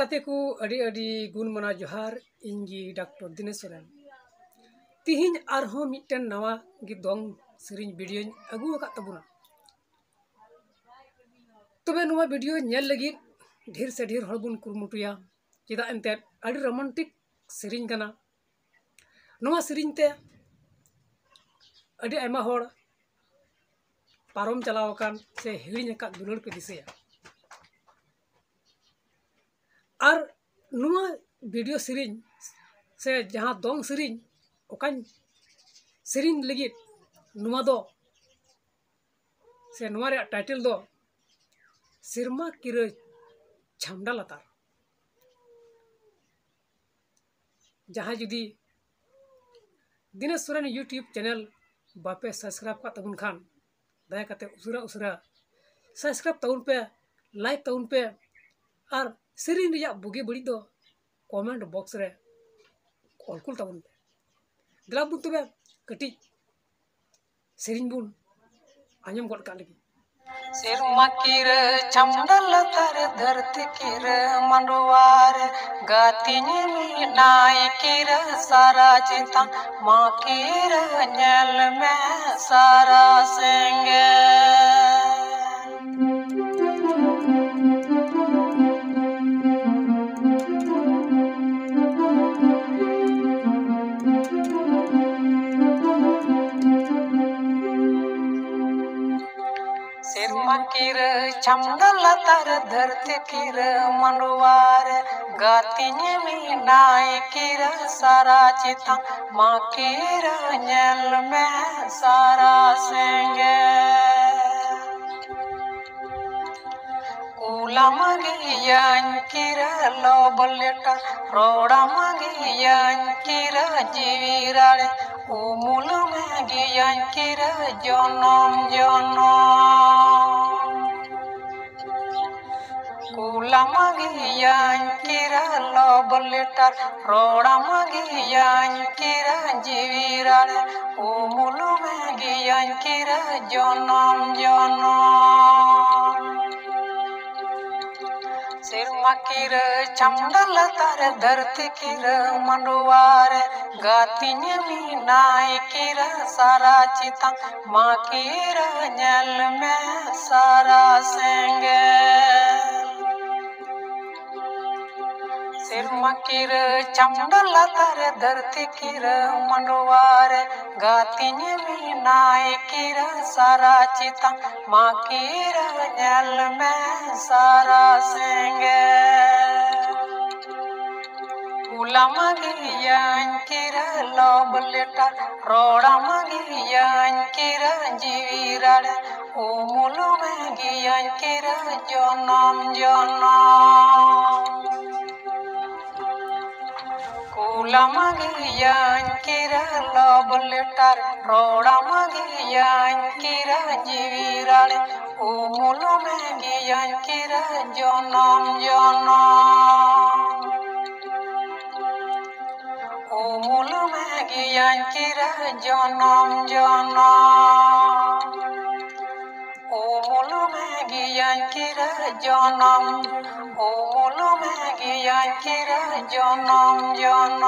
गाते को अड़ी अड़ी गुण मना जोहार इंगी डॉक्टर दिनेश सोरेन तिहिन आरहों मिटन नवा गी दोंग सिरिंज वीडियो अगु अकात तबुना तबे नुवा वीडियो नेल लगी ढेर से ढेर हर बुन कुरमुटुया चेदा एंते अड़ी रोमांटिक सिरिंज कना नुवा सिरिंज ते अड़ी आयमा होड़ पारम चलावकान से हिरिंज अकात दुलड़ पे दिसेया और नुआ वीडियो सिरिंज से जहाँ दोंग सिरिंज ओकान सिरिंज लगी नुआ दो से नुआ रे टाइटल दो सिरमा किरे छामडा लतार जहाँ जुदी दिनेश सोरेन यूट्यूब चैनल बापे सब्सक्राइब का तबुन खान दया करते उसरा उसरा सब्सक्राइब तबुन पे लाइक तबुन पे और सिरिंज रिया बुगे बड़ी दो कमेंट बॉक्स रे ऑलकुल तबुन पे दिला बुन तबे कटी सिरिंज बुन आंजम गड का लगी सिरमा किर चमडल तर धरती किर मंडवार गातिनी नाय किर सारा चिंता माँ किर नेल में सारा सेंगे सिरमा किर चमडल तर धरती किर मंडवार गातिनी नाय किर सारा चिता माँ किर नेल में सारा सेंगे कूला मगियान किर लोबलेटा रोड़ा मगियान किर जीवीराड़े उमुल मगियान किर जनम जनम कूला मगियान किर लोबलेटा रोड़ा मगियान किर जीवीराड़े उमुल मगियान किर जनम जनम सिरमा किर चमडल तर धरती किर मंडवार गातिनी नाय किर सारा चिता माँ किर नेल में सारा सेंगे सिरमा किर चमडल तर धरती किर मंडवार गातिनी नाय किर सारा चिता माँ किर नेल में सारा सेंगे कूला मगियान किर लोबलेटा रोड़ा मगियान किर जीवीराड़े उमुल मगियान किर जनम जनम कूला मगियान किर लोबलेटा रोड़ा मगियान किर जीवीराड़े उमुल मगियान किर जनम जनम उमुल मगियान किर जनम जनम उमुल मगियान किर जनम उमुल मगियान किर जनम जनम